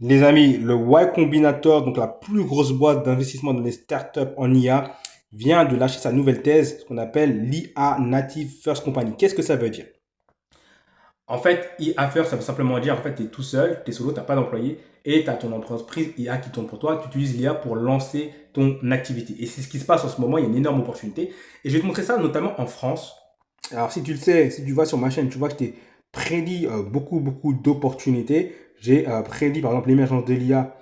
Les amis, le Y Combinator, donc la plus grosse boîte d'investissement dans les startups en IA, vient de lâcher sa nouvelle thèse, ce qu'on appelle l'IA Native First Company. Qu'est-ce que ça veut dire? En fait, IA First, ça veut simplement dire, en fait, tu es tout seul, tu es solo, tu n'as pas d'employé, et tu as ton entreprise IA qui tourne pour toi. Tu utilises l'IA pour lancer ton activité. Et c'est ce qui se passe en ce moment, il y a une énorme opportunité. Et je vais te montrer ça notamment en France. Alors, si tu le sais, si tu vas sur ma chaîne, tu vois que je t'ai prédit beaucoup d'opportunités. J'ai prédit, par exemple, l'émergence de l'IA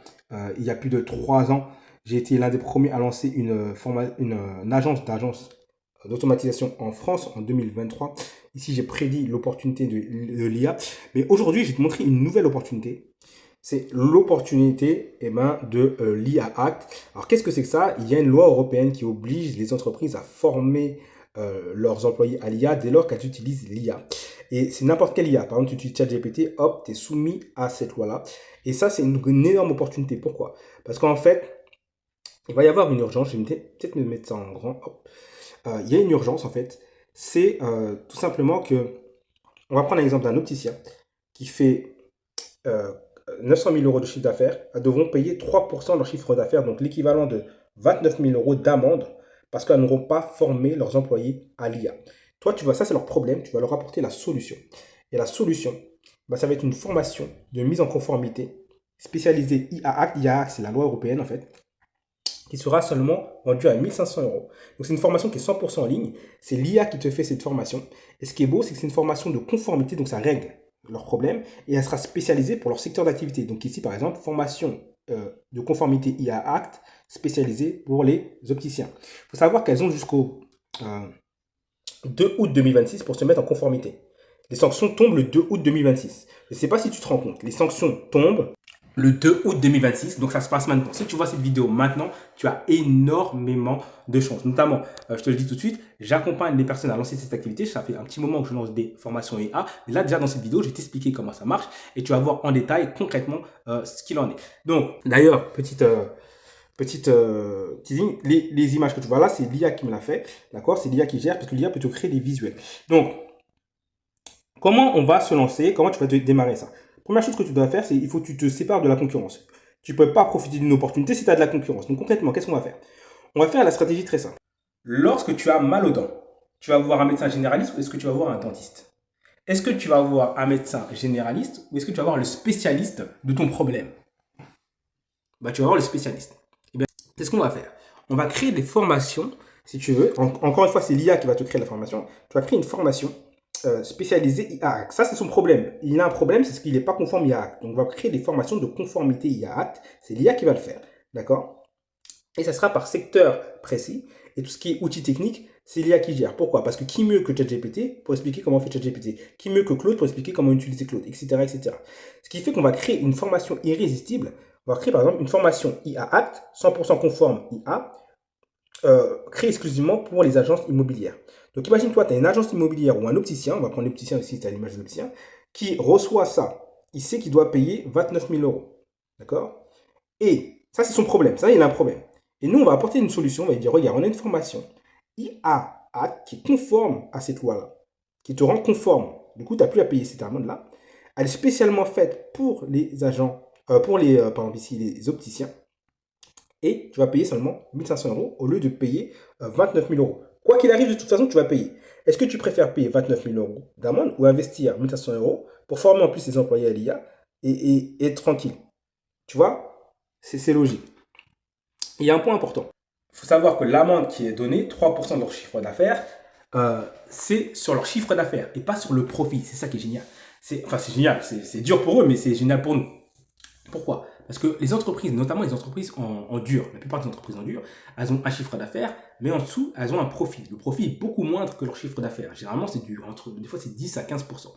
il y a plus de 3 ans. J'ai été l'un des premiers à lancer une agence d'automatisation en France en 2023. Ici, j'ai prédit l'opportunité de l'IA. Mais aujourd'hui, je vais te montrer une nouvelle opportunité. C'est l'opportunité de l'IA Act. Alors, qu'est-ce que c'est que ça? Il y a une loi européenne qui oblige les entreprises à former leurs employés à l'IA dès lors qu'elles utilisent l'IA. Et c'est n'importe quelle IA. Par exemple, tu utilises ChatGPT, hop, tu es soumis à cette loi-là. Et ça, c'est une énorme opportunité. Pourquoi? Parce qu'en fait, il va y avoir une urgence. Je vais peut-être me mettre ça en grand. Hop. Il y a une urgence, en fait. C'est tout simplement que, on va prendre l'exemple d'un opticien qui fait euh, 900 000 euros de chiffre d'affaires, elles devront payer 3% de leur chiffre d'affaires, donc l'équivalent de 29 000 euros d'amende, parce qu'elles n'auront pas formé leurs employés à l'IA. Toi, tu vois, ça c'est leur problème, tu vas leur apporter la solution. Et la solution, bah, ça va être une formation de mise en conformité spécialisée IA Act. IA Act, c'est la loi européenne en fait, qui sera seulement vendue à 1500 euros. Donc c'est une formation qui est 100% en ligne. C'est l'IA qui te fait cette formation. Et ce qui est beau, c'est que c'est une formation de conformité, donc ça règle leurs problèmes, et elle sera spécialisée pour leur secteur d'activité. Donc ici, par exemple, formation de conformité IA Act spécialisée pour les opticiens. Il faut savoir qu'elles ont jusqu'au 2 août 2026 pour se mettre en conformité. Les sanctions tombent le 2 août 2026. Je ne sais pas si tu te rends compte. Les sanctions tombent le 2 août 2026. Donc ça se passe maintenant. Si tu vois cette vidéo maintenant, tu as énormément de chances. Notamment, je te le dis tout de suite, j'accompagne les personnes à lancer cette activité. Ça fait un petit moment que je lance des formations IA. Mais là, déjà dans cette vidéo, je vais t'expliquer comment ça marche et tu vas voir en détail concrètement ce qu'il en est. Donc, d'ailleurs, petite teasing, les images que tu vois là, c'est l'IA qui me l'a fait. D'accord? C'est l'IA qui gère parce que l'IA peut te créer des visuels. Donc, comment on va se lancer? Comment tu vas te démarrer ça? Première chose que tu dois faire, c'est il faut que tu te sépares de la concurrence. Tu ne peux pas profiter d'une opportunité si tu as de la concurrence. Donc concrètement, qu'est-ce qu'on va faire? On va faire la stratégie très simple. Lorsque tu as mal aux dents, tu vas voir un médecin généraliste ou est-ce que tu vas voir un dentiste? Est-ce que tu vas voir un médecin généraliste ou est-ce que tu vas voir le spécialiste de ton problème? Bah, tu vas voir le spécialiste. Eh bien, c'est ce qu'on va faire. On va créer des formations, si tu veux. Encore une fois, c'est l'IA qui va te créer la formation. Tu vas créer une formation spécialisée IA Act. Ça, c'est son problème. Il a un problème, c'est qu'il n'est pas conforme IA Act. Donc, on va créer des formations de conformité IA Act. C'est l'IA qui va le faire. D'accord? Et ça sera par secteur précis. Et tout ce qui est outils techniques, c'est l'IA qui gère. Pourquoi? Parce que qui mieux que ChatGPT pour expliquer comment on fait ChatGPT? Qui mieux que Claude pour expliquer comment utiliser Claude, etc., etc. Ce qui fait qu'on va créer une formation irrésistible. On va créer par exemple une formation IA Act, 100% conforme IA, créée exclusivement pour les agences immobilières. Donc imagine toi, tu as une agence immobilière ou un opticien, on va prendre l'opticien ici, tu as l'image de l'opticien, qui reçoit ça. Il sait qu'il doit payer 29 000 euros. D'accord? Et ça, c'est son problème. Ça, il a un problème. Et nous, on va apporter une solution. On va lui dire, regarde, on a une formation IA Act qui est conforme à cette loi-là, qui te rend conforme. Du coup, tu n'as plus à payer cette amende-là. Elle est spécialement faite pour les agents, pour les, par exemple ici, les opticiens. Et tu vas payer seulement 1500 euros au lieu de payer 29 000 euros. Quoi qu'il arrive, de toute façon, tu vas payer. Est-ce que tu préfères payer 29 000 euros d'amende ou investir 1500 euros pour former en plus les employés à l'IA et être tranquille? Tu vois, c'est logique. Il y a un point important. Il faut savoir que l'amende qui est donnée, 3% de leur chiffre d'affaires, c'est sur leur chiffre d'affaires et pas sur le profit. C'est ça qui est génial. C'est génial, c'est dur pour eux, mais c'est génial pour nous. Pourquoi? Parce que les entreprises, notamment les entreprises en dur, la plupart des entreprises en dur, elles ont un chiffre d'affaires, mais en dessous, elles ont un profit. Le profit est beaucoup moindre que leur chiffre d'affaires. Généralement, c'est des fois, c'est 10 à 15%.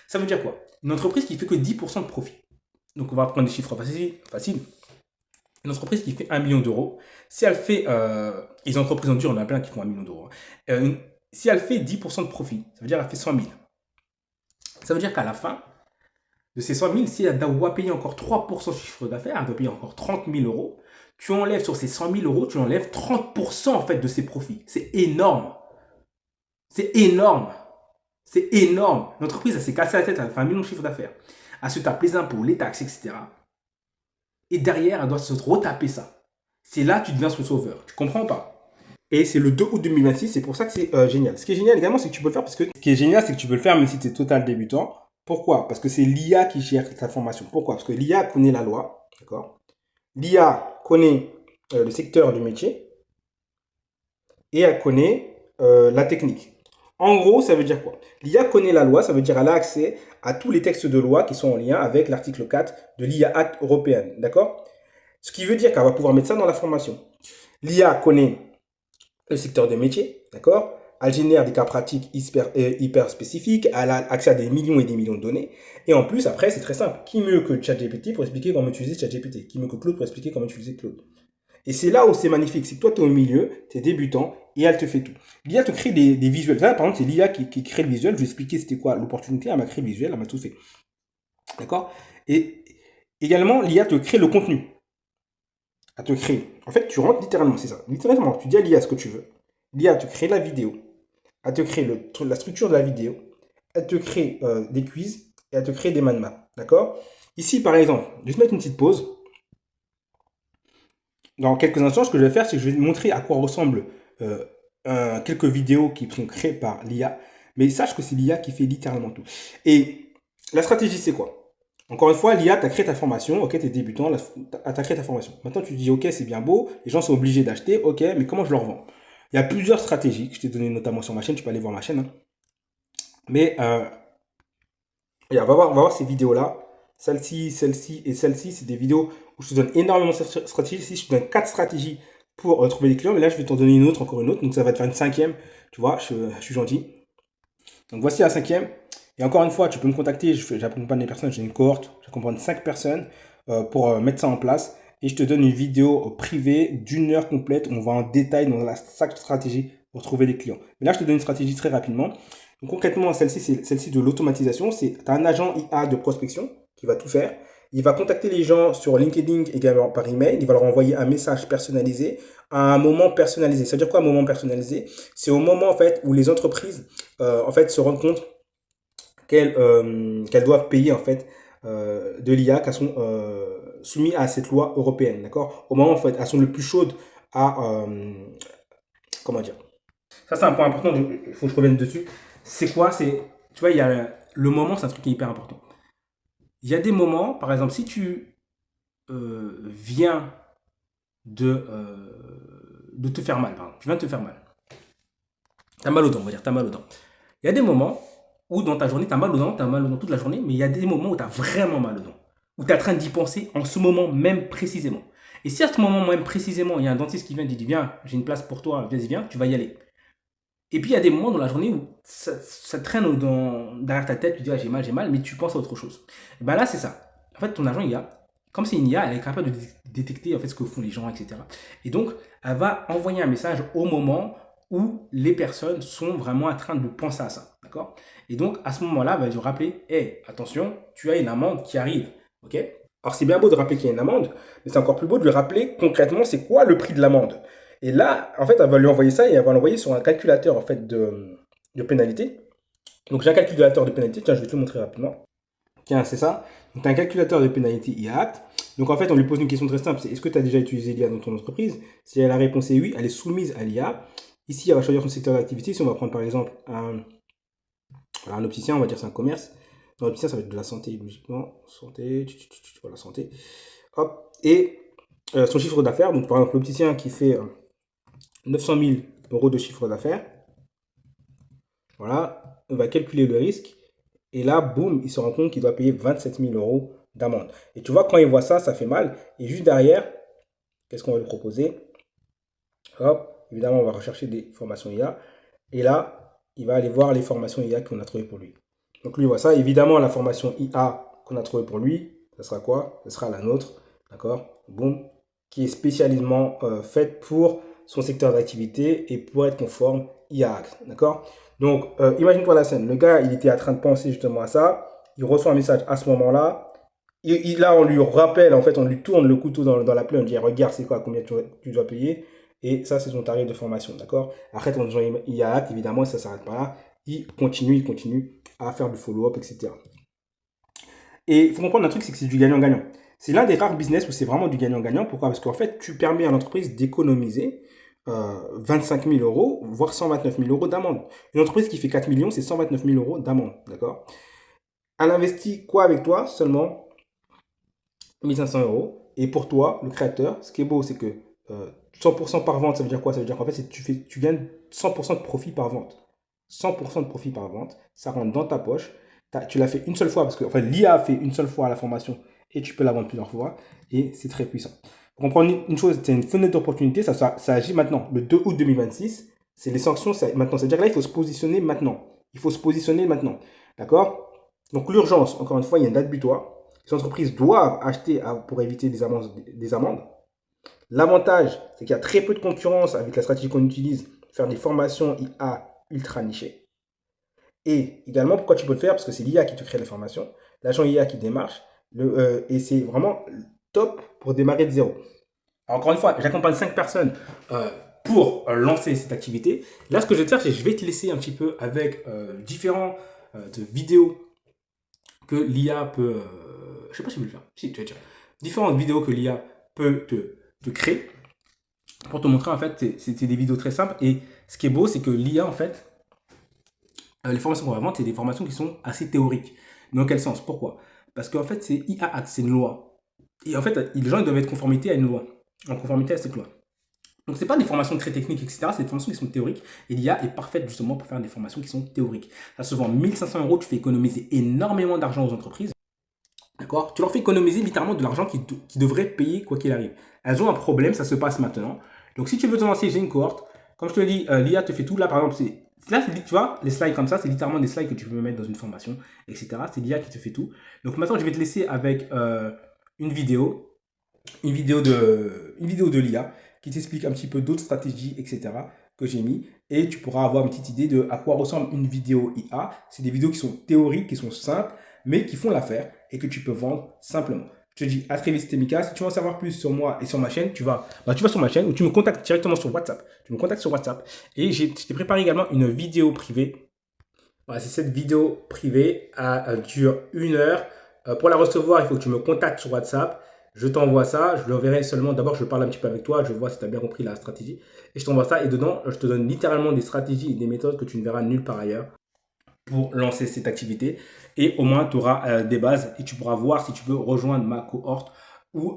Ça veut dire quoi? Une entreprise qui fait que 10% de profit. Donc, on va prendre des chiffres faciles. Une entreprise qui fait 1 million d'euros, si elle fait, les entreprises en dur, on a plein qui font 1 million d'euros, si elle fait 10% de profit, ça veut dire qu'elle fait 100 000. Ça veut dire qu'à la fin de ces 100 000, si elle doit payer encore 3% de chiffre d'affaires, elle doit payer encore 30 000 euros, tu enlèves sur ces 100 000 euros, tu enlèves 30% en fait de ses profits. C'est énorme. C'est énorme. C'est énorme. L'entreprise, elle s'est cassée la tête, elle fait 1 million de chiffre d'affaires. Elle se tape les impôts, les taxes, etc. et derrière, elle doit se retaper ça. C'est là que tu deviens son sauveur. Tu comprends pas? Et c'est le 2 août 2026, c'est pour ça que c'est génial. Ce qui est génial également, c'est que tu peux le faire parce que ce qui est génial, c'est que tu peux le faire même si tu es total débutant. Pourquoi? Parce que c'est l'IA qui gère ta formation. Pourquoi? Parce que l'IA connaît la loi, d'accord? L'IA connaît le secteur du métier et elle connaît la technique. En gros, ça veut dire quoi? L'IA connaît la loi, ça veut dire qu'elle a accès à tous les textes de loi qui sont en lien avec l'article 4 de l'IA Act européenne, d'accord? Ce qui veut dire qu'elle va pouvoir mettre ça dans la formation. L'IA connaît le secteur des métiers, d'accord? Elle génère des cas pratiques hyper spécifiques, elle a accès à des millions et des millions de données. Et en plus, après, c'est très simple. Qui mieux que ChatGPT pour expliquer comment utiliser ChatGPT? Qui mieux que Claude pour expliquer comment utiliser Claude? Et c'est là où c'est magnifique. C'est que toi, tu es au milieu, tu es débutant, et elle te fait tout. L'IA te crée des visuels. Là, par exemple, c'est l'IA qui crée le visuel. Je vais expliquer c'était quoi l'opportunité. Elle m'a créé le visuel, elle m'a tout fait. D'accord? Et également, l'IA te crée le contenu. Elle te crée. En fait, tu rentres littéralement, c'est ça. Littéralement, tu dis à l'IA ce que tu veux. L'IA te crée la vidéo. Elle te crée la structure de la vidéo. Elle te crée des quiz. Et elle te crée des mind maps. D'accord? Ici, par exemple, je vais te mettre une petite pause. Dans quelques instants, ce que je vais faire, c'est que je vais te montrer à quoi ressemblent quelques vidéos qui sont créées par l'IA. Mais sache que c'est l'IA qui fait littéralement tout. Et la stratégie, c'est quoi? Encore une fois, l'IA, tu as créé ta formation, ok, tu es débutant, tu as créé ta formation. Maintenant, tu te dis, ok, c'est bien beau, les gens sont obligés d'acheter, ok, mais comment je leur vends? Il y a plusieurs stratégies que je t'ai données notamment sur ma chaîne, tu peux aller voir ma chaîne. Hein. Mais on va voir ces vidéos-là. Celle-ci, celle-ci et celle-ci, c'est des vidéos où je te donne énormément de stratégies. Ici, je te donne 4 stratégies pour trouver des clients. Mais là, je vais t'en donner une autre, encore une autre. Donc, ça va te faire une cinquième. Tu vois, je suis gentil. Donc, voici la cinquième. Et encore une fois, tu peux me contacter. J'accompagne des personnes. J'ai une cohorte. J'accompagne 5 personnes pour mettre ça en place. Et je te donne une vidéo privée d'1 heure complète. Où on va en détail dans chaque stratégie pour trouver des clients. Mais là, je te donne une stratégie très rapidement. Donc concrètement, celle-ci, c'est celle-ci de l'automatisation. C'est un agent IA de prospection qui va tout faire. Il va contacter les gens sur LinkedIn également par email. Il va leur envoyer un message personnalisé à un moment personnalisé. Ça veut dire quoi un moment personnalisé? C'est au moment en fait où les entreprises en fait se rendent compte qu'elles doivent payer en fait de l'IA, qu'elles sont soumises à cette loi européenne, d'accord? Au moment en fait, elles sont le plus chaudes à comment dire? Ça, c'est un point important, il faut que je revienne dessus. C'est quoi? C'est, tu vois, il y a le moment, c'est un truc qui est hyper important. Il y a des moments, par exemple, si tu viens de te faire mal, par exemple, tu viens de te faire mal. Tu as mal aux dents, on va dire, tu as mal aux dents. Il y a des moments où dans ta journée, tu as mal aux dents, tu as mal aux dents toute la journée, mais il y a des moments où tu as vraiment mal aux dents. Où tu es en train d'y penser en ce moment même précisément. Et si à ce moment même précisément, il y a un dentiste qui vient et dit, viens, j'ai une place pour toi, vas-y, viens, tu vas y aller. Et puis il y a des moments dans la journée où ça traîne derrière ta tête, tu dis ah, j'ai mal, mais tu penses à autre chose. Et ben là, c'est ça. En fait, ton agent IA, comme c'est une IA, elle est capable de détecter en fait ce que font les gens, etc. Et donc, elle va envoyer un message au moment où les personnes sont vraiment en train de penser à ça. D'accord? Et donc, à ce moment-là, elle va lui rappeler hé, attention, tu as une amende qui arrive. Ok? Alors, c'est bien beau de rappeler qu'il y a une amende, mais c'est encore plus beau de lui rappeler concrètement c'est quoi le prix de l'amende. Et là, en fait, elle va lui envoyer ça et elle va l'envoyer sur un calculateur en fait, de pénalité. Donc, j'ai un calculateur de pénalité. Tiens, je vais te le montrer rapidement. Tiens, c'est ça. Donc, tu as un calculateur de pénalité IAACT. Donc, en fait, on lui pose une question très simple. C'est est-ce que tu as déjà utilisé l'IA dans ton entreprise? Si la réponse est oui, elle est soumise à l'IA. Ici, elle va choisir son secteur d'activité. Si on va prendre par exemple un opticien, on va dire c'est un commerce. Dans l'opticien, ça va être de la santé, logiquement. Santé, voilà, santé. Hop. Et son chiffre d'affaires. Donc, par exemple, l'opticien qui fait 900 000 euros de chiffre d'affaires. Voilà, on va calculer le risque. Et là, boum, il se rend compte qu'il doit payer 27 000 euros d'amende. Et tu vois, quand il voit ça, ça fait mal. Et juste derrière, qu'est-ce qu'on va lui proposer? Hop, évidemment, on va rechercher des formations IA. Et là, il va aller voir les formations IA qu'on a trouvées pour lui. Donc lui, il voit ça. Évidemment, la formation IA qu'on a trouvée pour lui, ça sera quoi? Ce sera la nôtre. D'accord? Boum, qui est spécialement faite pour son secteur d'activité et pour être conforme IA. D'accord? Donc, imagine-toi la scène. Le gars, il était en train de penser justement à ça. Il reçoit un message à ce moment-là. Là, on lui rappelle, en fait, on lui tourne le couteau dans la plaie. On dit, regarde, c'est quoi, combien tu dois payer. Et ça, c'est son tarif de formation. D'accord? Après, ton agent IA, évidemment, ça ne s'arrête pas là. Il continue à faire du follow-up, etc. Et il faut comprendre un truc, c'est que c'est du gagnant-gagnant. C'est l'un des rares business où c'est vraiment du gagnant-gagnant. Pourquoi? Parce qu'en fait, tu permets à l'entreprise d'économiser 25 000 euros, voire 129 000 euros d'amende. Une entreprise qui fait 4 millions, c'est 129 000 euros d'amende. D'accord? Elle investit quoi avec toi? Seulement 1500 euros. Et pour toi, le créateur, ce qui est beau, c'est que 100% par vente, ça veut dire quoi? Ça veut dire qu'en fait, tu gagnes 100% de profit par vente. 100% de profit par vente, ça rentre dans ta poche. Tu l'as fait une seule fois, parce que enfin, l'IA a fait une seule fois la formation et tu peux la vendre plusieurs fois. Et c'est très puissant. Pour comprendre une chose, c'est une fenêtre d'opportunité, ça agit maintenant. Le 2 août 2026, c'est les sanctions maintenant. C'est-à-dire que là, il faut se positionner maintenant. Il faut se positionner maintenant. D'accord? Donc l'urgence, encore une fois, il y a une date butoir. Les entreprises doivent acheter pour éviter des amendes. L'avantage, c'est qu'il y a très peu de concurrence avec la stratégie qu'on utilise, faire des formations IA ultra nichées. Et également, pourquoi tu peux le faire? Parce que c'est l'IA qui te crée la formation, l'agent IA qui démarche, et c'est vraiment top pour démarrer de zéro. Alors, encore une fois, j'accompagne 5 personnes pour lancer cette activité. Là, ce que je vais te faire, c'est que je vais te laisser un petit peu avec différents vidéos que l'IA peut... je ne sais pas si je vais le faire. Si, tu vas dire. Différentes vidéos que l'IA peut te créer pour te montrer, en fait, c'est des vidéos très simples. Et ce qui est beau, c'est que l'IA, en fait, les formations qu'on va vendre, c'est des formations qui sont assez théoriques. Mais dans quel sens? Pourquoi? Parce qu'en fait, c'est IA Act, c'est une loi. Et en fait, les gens ils doivent être conformité à une loi, en conformité à cette loi. Donc, ce n'est pas des formations très techniques, etc. C'est des formations qui sont théoriques. Et l'IA est parfaite justement pour faire des formations qui sont théoriques. Ça se vend 1500 euros, tu fais économiser énormément d'argent aux entreprises. D'accord? Tu leur fais économiser littéralement de l'argent qui devraient payer quoi qu'il arrive. Elles ont un problème, ça se passe maintenant. Donc, si tu veux te lancer, j'ai une cohorte. Comme je te l'ai dit, l'IA te fait tout. Là, par exemple, là, tu vois, les slides comme ça, c'est littéralement des slides que tu peux mettre dans une formation, etc. C'est l'IA qui te fait tout. Donc, maintenant, je vais te laisser avec une vidéo de l'IA qui t'explique un petit peu d'autres stratégies, etc. que j'ai mis. Et tu pourras avoir une petite idée de à quoi ressemble une vidéo IA. C'est des vidéos qui sont théoriques, qui sont simples, mais qui font l'affaire et que tu peux vendre simplement. Je te dis à très vite, c'était Mika. Si tu veux en savoir plus sur moi et sur ma chaîne, tu vas sur ma chaîne ou tu me contactes directement sur WhatsApp. Tu me contactes sur WhatsApp. Et je t'ai préparé également une vidéo privée. Voilà, c'est cette vidéo privée. Elle dure 1 heure. Pour la recevoir, il faut que tu me contactes sur WhatsApp. Je t'envoie ça. Je l'enverrai seulement. D'abord, je parle un petit peu avec toi. Je vois si tu as bien compris la stratégie. Et je t'envoie ça. Et dedans, je te donne littéralement des stratégies et des méthodes que tu ne verras nulle part ailleurs pour lancer cette activité. Et au moins, tu auras des bases et tu pourras voir si tu peux rejoindre ma cohorte ou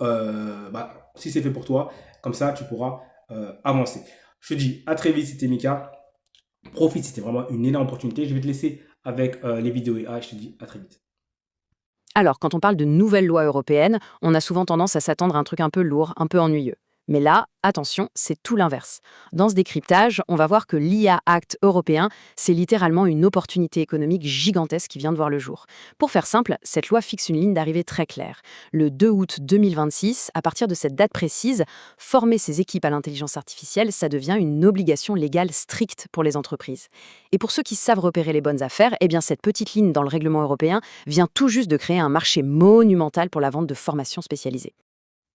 si c'est fait pour toi. Comme ça, tu pourras avancer. Je te dis à très vite, c'était Mika. Profite, c'était vraiment une énorme opportunité. Je vais te laisser avec les vidéos IA. Je te dis à très vite. Alors, quand on parle de nouvelles lois européennes, on a souvent tendance à s'attendre à un truc un peu lourd, un peu ennuyeux. Mais là, attention, c'est tout l'inverse. Dans ce décryptage, on va voir que l'IA Act européen, c'est littéralement une opportunité économique gigantesque qui vient de voir le jour. Pour faire simple, cette loi fixe une ligne d'arrivée très claire. Le 2 août 2026, à partir de cette date précise, former ces équipes à l'intelligence artificielle, ça devient une obligation légale stricte pour les entreprises. Et pour ceux qui savent repérer les bonnes affaires, eh bien cette petite ligne dans le règlement européen vient tout juste de créer un marché monumental pour la vente de formations spécialisées.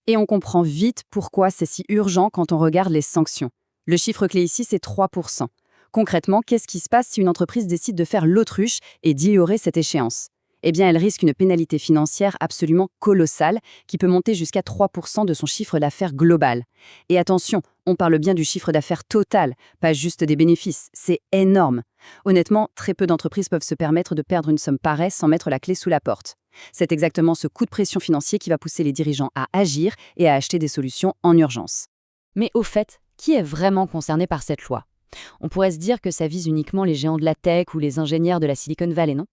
Et on comprend vite pourquoi c'est si urgent quand on regarde les sanctions. Le chiffre clé ici, c'est 3%. Concrètement, qu'est-ce qui se passe si une entreprise décide de faire l'autruche et d'ignorer cette échéance? Eh bien, elle risque une pénalité financière absolument colossale qui peut monter jusqu'à 3% de son chiffre d'affaires global. Et attention, on parle bien du chiffre d'affaires total, pas juste des bénéfices. C'est énorme. Honnêtement, très peu d'entreprises peuvent se permettre de perdre une somme pareille sans mettre la clé sous la porte. C'est exactement ce coup de pression financier qui va pousser les dirigeants à agir et à acheter des solutions en urgence. Mais au fait, qui est vraiment concerné par cette loi? On pourrait se dire que ça vise uniquement les géants de la tech ou les ingénieurs de la Silicon Valley, non?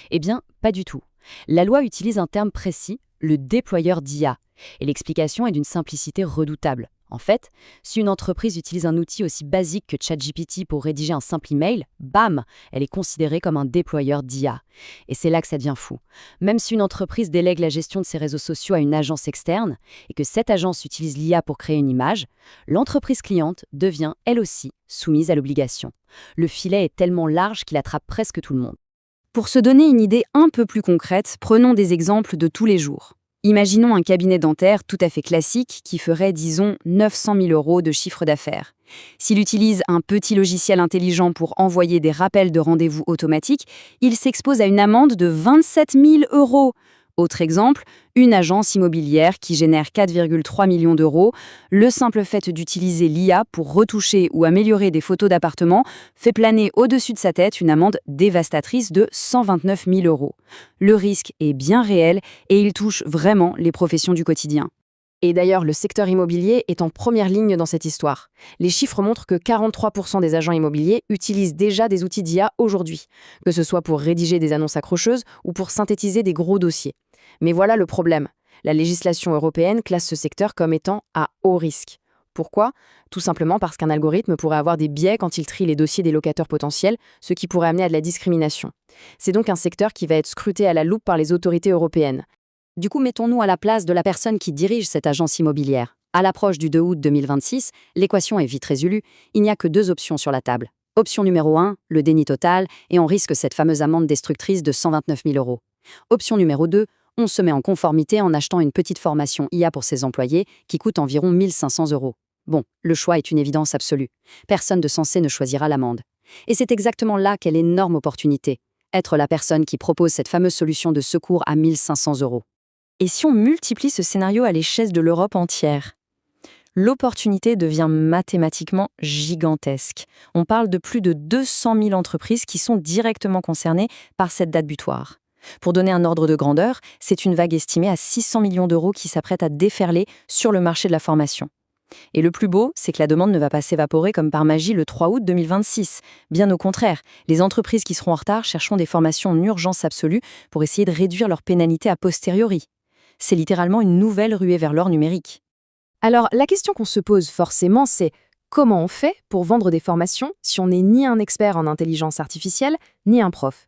Eh bien, pas du tout. La loi utilise un terme précis, le déployeur d'IA, et l'explication est d'une simplicité redoutable. En fait, si une entreprise utilise un outil aussi basique que ChatGPT pour rédiger un simple email, bam, elle est considérée comme un déployeur d'IA. Et c'est là que ça devient fou. Même si une entreprise délègue la gestion de ses réseaux sociaux à une agence externe et que cette agence utilise l'IA pour créer une image, l'entreprise cliente devient, elle aussi, soumise à l'obligation. Le filet est tellement large qu'il attrape presque tout le monde. Pour se donner une idée un peu plus concrète, prenons des exemples de tous les jours. Imaginons un cabinet dentaire tout à fait classique qui ferait, disons, 900 000 € de chiffre d'affaires. S'il utilise un petit logiciel intelligent pour envoyer des rappels de rendez-vous automatiques, il s'expose à une amende de 27 000 €. Autre exemple, une agence immobilière qui génère 4,3 millions d'euros. Le simple fait d'utiliser l'IA pour retoucher ou améliorer des photos d'appartements fait planer au-dessus de sa tête une amende dévastatrice de 129 000 euros. Le risque est bien réel et il touche vraiment les professions du quotidien. Et d'ailleurs, le secteur immobilier est en première ligne dans cette histoire. Les chiffres montrent que 43% des agents immobiliers utilisent déjà des outils d'IA aujourd'hui, que ce soit pour rédiger des annonces accrocheuses ou pour synthétiser des gros dossiers. Mais voilà le problème. La législation européenne classe ce secteur comme étant à haut risque. Pourquoi ? Tout simplement parce qu'un algorithme pourrait avoir des biais quand il trie les dossiers des locataires potentiels, ce qui pourrait amener à de la discrimination. C'est donc un secteur qui va être scruté à la loupe par les autorités européennes. Du coup, mettons-nous à la place de la personne qui dirige cette agence immobilière. À l'approche du 2 août 2026, l'équation est vite résolue, il n'y a que 2 options sur la table. Option numéro 1, le déni total, et on risque cette fameuse amende destructrice de 129 000 euros. Option numéro 2, on se met en conformité en achetant une petite formation IA pour ses employés qui coûte environ 1 500 euros. Bon, le choix est une évidence absolue. Personne de sensé ne choisira l'amende. Et c'est exactement là qu'est l'énorme opportunité. Être la personne qui propose cette fameuse solution de secours à 1 500 euros. Et si on multiplie ce scénario à l'échelle de l'Europe entière ? L'opportunité devient mathématiquement gigantesque. On parle de plus de 200 000 entreprises qui sont directement concernées par cette date butoir. Pour donner un ordre de grandeur, c'est une vague estimée à 600 millions d'euros qui s'apprête à déferler sur le marché de la formation. Et le plus beau, c'est que la demande ne va pas s'évaporer comme par magie le 3 août 2026. Bien au contraire, les entreprises qui seront en retard chercheront des formations en urgence absolue pour essayer de réduire leurs pénalités a posteriori. C'est littéralement une nouvelle ruée vers l'or numérique. Alors, la question qu'on se pose forcément, c'est comment on fait pour vendre des formations si on n'est ni un expert en intelligence artificielle, ni un prof ?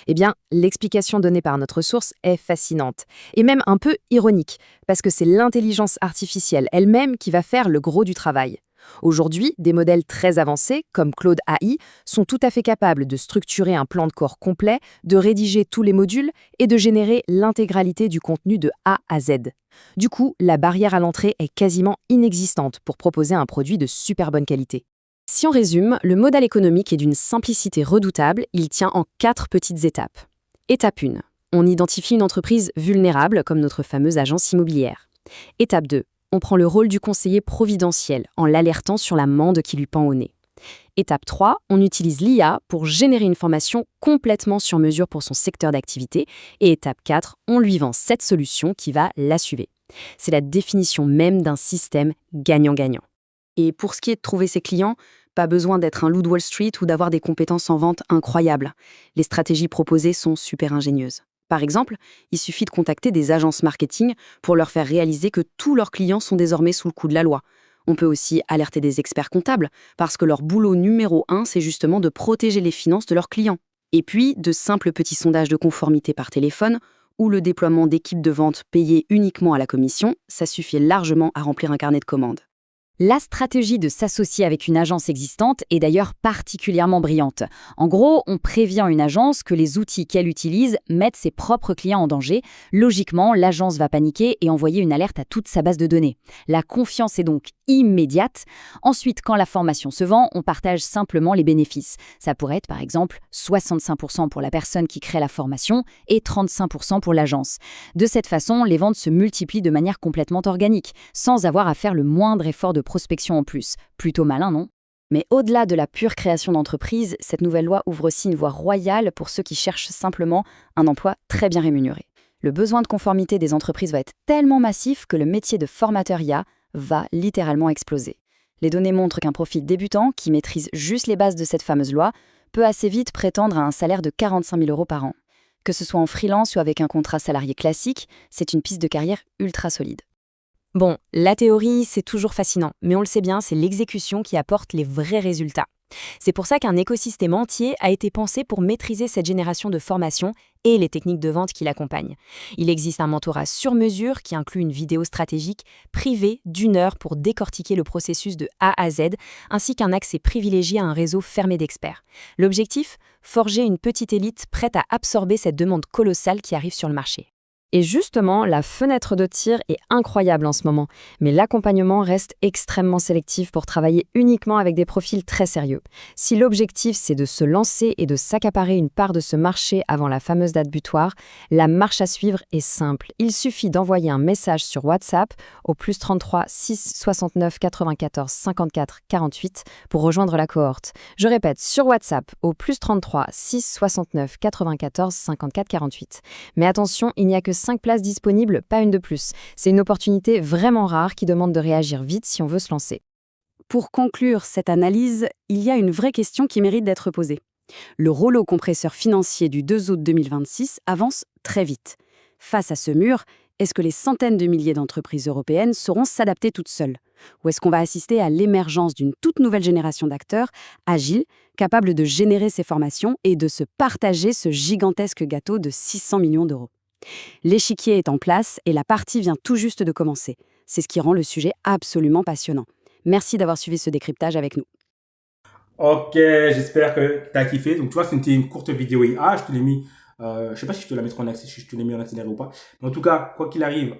Eh bien, l'explication donnée par notre source est fascinante, et même un peu ironique, parce que c'est l'intelligence artificielle elle-même qui va faire le gros du travail. Aujourd'hui, des modèles très avancés, comme Claude AI, sont tout à fait capables de structurer un plan de corps complet, de rédiger tous les modules et de générer l'intégralité du contenu de A à Z. Du coup, la barrière à l'entrée est quasiment inexistante pour proposer un produit de super bonne qualité. Si on résume, le modèle économique est d'une simplicité redoutable, il tient en 4 petites étapes. Étape 1. On identifie une entreprise vulnérable comme notre fameuse agence immobilière. Étape 2. On prend le rôle du conseiller providentiel en l'alertant sur l'amende qui lui pend au nez. Étape 3, on utilise l'IA pour générer une formation complètement sur mesure pour son secteur d'activité. Et étape 4, on lui vend cette solution qui va l'assurer. C'est la définition même d'un système gagnant-gagnant. Et pour ce qui est de trouver ses clients, pas besoin d'être un loup de Wall Street ou d'avoir des compétences en vente incroyables. Les stratégies proposées sont super ingénieuses. Par exemple, il suffit de contacter des agences marketing pour leur faire réaliser que tous leurs clients sont désormais sous le coup de la loi. On peut aussi alerter des experts comptables, parce que leur boulot numéro 1, c'est justement de protéger les finances de leurs clients. Et puis, de simples petits sondages de conformité par téléphone, ou le déploiement d'équipes de vente payées uniquement à la commission, ça suffit largement à remplir un carnet de commandes. La stratégie de s'associer avec une agence existante est d'ailleurs particulièrement brillante. En gros, on prévient une agence que les outils qu'elle utilise mettent ses propres clients en danger. Logiquement, l'agence va paniquer et envoyer une alerte à toute sa base de données. La confiance est donc immédiate. Ensuite, quand la formation se vend, on partage simplement les bénéfices. Ça pourrait être par exemple 65% pour la personne qui crée la formation et 35% pour l'agence. De cette façon, les ventes se multiplient de manière complètement organique, sans avoir à faire le moindre effort de prospection en plus. Plutôt malin, non ? Mais au-delà de la pure création d'entreprise, cette nouvelle loi ouvre aussi une voie royale pour ceux qui cherchent simplement un emploi très bien rémunéré. Le besoin de conformité des entreprises va être tellement massif que le métier de formateur IA va littéralement exploser. Les données montrent qu'un profil débutant, qui maîtrise juste les bases de cette fameuse loi, peut assez vite prétendre à un salaire de 45 000 euros par an. Que ce soit en freelance ou avec un contrat salarié classique, c'est une piste de carrière ultra solide. Bon, la théorie, c'est toujours fascinant, mais on le sait bien, c'est l'exécution qui apporte les vrais résultats. C'est pour ça qu'un écosystème entier a été pensé pour maîtriser cette génération de formation et les techniques de vente qui l'accompagnent. Il existe un mentorat sur mesure qui inclut une vidéo stratégique privée d'1 heure pour décortiquer le processus de A à Z, ainsi qu'un accès privilégié à un réseau fermé d'experts. L'objectif ? Forger une petite élite prête à absorber cette demande colossale qui arrive sur le marché. Et justement, la fenêtre de tir est incroyable en ce moment, mais l'accompagnement reste extrêmement sélectif pour travailler uniquement avec des profils très sérieux. Si l'objectif c'est de se lancer et de s'accaparer une part de ce marché avant la fameuse date butoir, la marche à suivre est simple. Il suffit d'envoyer un message sur WhatsApp au +33 6 69 94 54 48 pour rejoindre la cohorte. Je répète, sur WhatsApp au +33 6 69 94 54 48. Mais attention, il n'y a que 5 places disponibles, pas une de plus. C'est une opportunité vraiment rare qui demande de réagir vite si on veut se lancer. Pour conclure cette analyse, il y a une vraie question qui mérite d'être posée. Le rouleau compresseur financier du 2 août 2026 avance très vite. Face à ce mur, est-ce que les centaines de milliers d'entreprises européennes sauront s'adapter toutes seules? Ou est-ce qu'on va assister à l'émergence d'une toute nouvelle génération d'acteurs, agiles, capables de générer ces formations et de se partager ce gigantesque gâteau de 600 millions d'euros? L'échiquier est en place et la partie vient tout juste de commencer. C'est ce qui rend le sujet absolument passionnant. Merci d'avoir suivi ce décryptage avec nous. Ok, j'espère que tu as kiffé. Donc, tu vois, c'était une courte vidéo IA. Je te l'ai mis, je sais pas si je te la mettrai en accès, si je te l'ai mis en accéléré ou pas. Mais en tout cas, quoi qu'il arrive,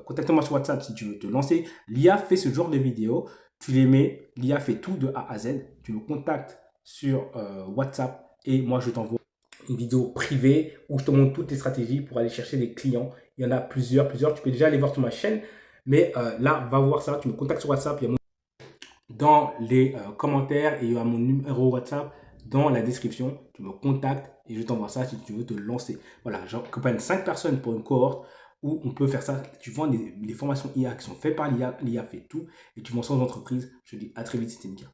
contacte-moi sur WhatsApp si tu veux te lancer. L'IA fait ce genre de vidéos. Tu les mets, l'IA fait tout de A à Z. Tu me contactes sur WhatsApp et moi, je t'envoie une vidéo privée où je te montre toutes tes stratégies pour aller chercher des clients. Il y en a plusieurs. Tu peux déjà aller voir sur ma chaîne. Mais là, va voir ça. Tu me contactes sur WhatsApp. Il y a dans les commentaires et il y a mon numéro WhatsApp dans la description. Tu me contactes et je t'envoie ça si tu veux te lancer. Voilà, j'accompagne 5 personnes pour une cohorte où on peut faire ça. Tu vends des formations IA qui sont faites par l'IA, l'IA fait tout et tu vends ça aux entreprises. Je te dis à très vite, c'était Mika.